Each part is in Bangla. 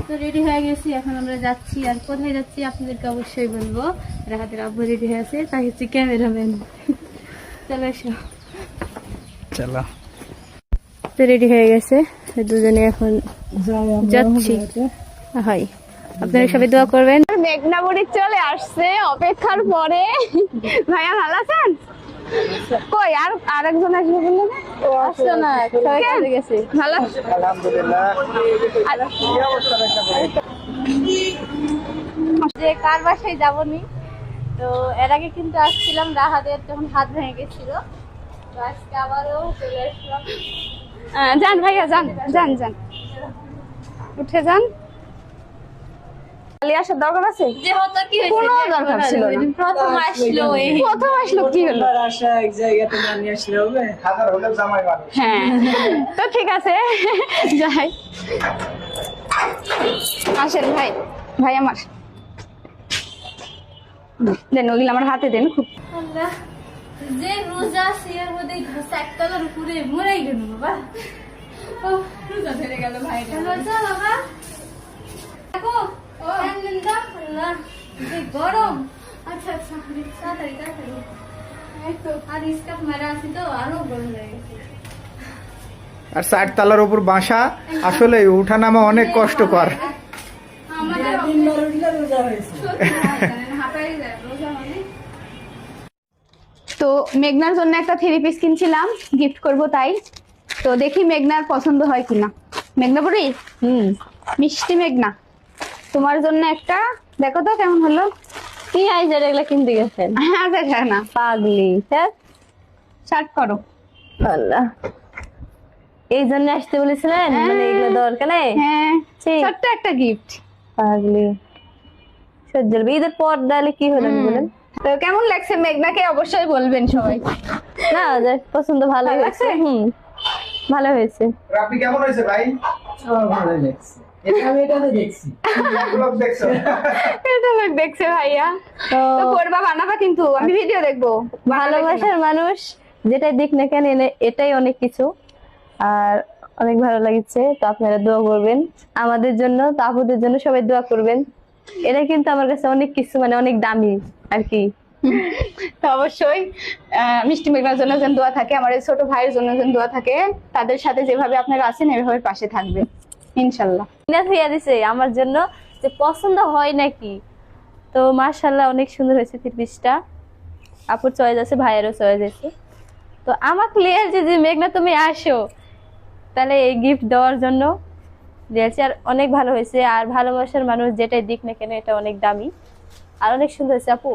তো রেডি হয়ে গেছি, এখন আমরা যাচ্ছি। আর কোথায় যাচ্ছি আপনাদেরকে অবশ্যই বলবো। রাহাতের আব্বু রেডি হয়ে আছে, তাই হচ্ছে ক্যামেরাম্যান। চলো এসো, চলো। তো রেডি হয়ে গেছে, দুজনে এখন যাচ্ছি। হয়, আপনারা সবাই দোয়া করবেন। মেঘনাবুড়ি চলে আসছে অপেক্ষার পরে। ভাইয়া ভালো আছেন? কই আর আরেকজন আসবে বললেন? ও আসছে না, সবাই কাজে গেছে। ভালো আলহামদুলিল্লাহ। যে কার বাসায় যাবনি, তো এর আগে কিন্তু আসছিলাম রাহাদের যখন হাত ভেঙে গেছিল, তো আজকে আবারও চলে আসলাম। যান ভাইয়া, যান যান যান, উঠে যান। আসার দরকার আছে? কোনো দরকার ছিল না। প্রথম আসলো কি হলো? হ্যাঁ, তো ঠিক আছে, যাই। আসেন ভাই, ভাই আমার দেন, ওগুলো আমার হাতে দেন। খুব যে রোজা সিয়ার মধ্যে একতলার উপরে মরাই গেল বাবা। রোজা ধরে গেল ভাই। বাবা দেখো, গরম। আচ্ছা আচ্ছা, তাড়াতাড়ি তাড়াতাড়ি। আর স্কার্ফ মারা আছে তো আরো গরম হয়ে গেছে। আর 60 তলার উপর বাসা, আসলে উঠা নামা অনেক কষ্টকর। তো মেঘনার জন্য একটা 3 পিস কিনছিলাম, গিফট করব তাই। তো দেখি মেঘনার পছন্দ হয় কিনা। মেঘনা বুড়ি, মিষ্টি মেঘনা, তোমার জন্য একটা দেখো তো কেমন হলো। কি আইজার এগুলা কিনতে গেছেন? হ্যাঁ দেখা না, পাগলি। স্যার শার্ট করো। আল্লাহ, এই জন্য আসতে বলেছিলেন? মানে এগুলো দরকার নেই। হ্যাঁ, ছোট্ট একটা গিফট। পাগলি সহ্য হবে। ঈদের পর ডালে কি হলো বলেন তো? কেমন লাগছে মেঘনাকে অবশ্যই বলবেন সবাই। না পছন্দ ভালো হয়েছে। ভালো হয়েছে। আপনি কেমন হয়েছে ভাই? ভালো লাগছে। আমি এটা দেখছি। এটা লোক দেখছে ভাইয়া। তো করবা, বানাবা কিন্তু, আমি ভিডিও দেখবো। ভালোবাসার মানুষ যেটাই দিক না কেন এটাই অনেক কিছু, আর অনেক ভালো লাগছে। তো আপনারা দোয়া করবেন আমাদের জন্য, তো আপুদের জন্য সবাই দোয়া করবেন। এটা কিন্তু আমার কাছে অনেক কিছু, মানে অনেক দামি আর কি। তো অবশ্যই মিষ্টি মেঘনার জন্য যেন দোয়া থাকে, আমার এই ছোট ভাইয়ের জন্য যেন দোয়া থাকে। তাদের সাথে যেভাবে আপনারা আছেন এভাবে পাশে থাকবে ইনশাল্লাহ। হইয়া দিছে আমার জন্য, যে পছন্দ হয় নাকি। তো মাশাআল্লাহ অনেক সুন্দর হয়েছে 3 পিসটা। আপুর চয়েস আছে, ভাইয়েরও চয়েস আছে। তো আমার ক্লিয়ার যে মেঘনা তুমি আসো, তাহলে এই গিফট দেওয়ার জন্য দিয়েছি। আর অনেক ভালো হয়েছে। আর ভালোবাসার মানুষ যেটাই দিক না কেন এটা অনেক দামি, আর অনেক সুন্দর হয়েছে আপু।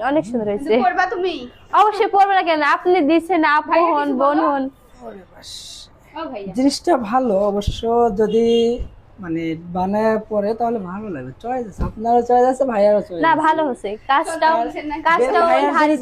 অনেক সুন্দর হয়েছে। করবা তুমি? অবশ্যই পড়বে না কেন, আপনি দিচ্ছেন, আপু হন বোন হন। জিনিসটা ভালো অবশ্য, যদি মানে বানায় পরে তাহলে ভালো লাগবে। চয়েস আছে, আপনারও চয়েস আছে, ভাইয়ারও চয়েস না আছে। ভালো হয়েছে। কাজটাও ভাইয়ার ভারী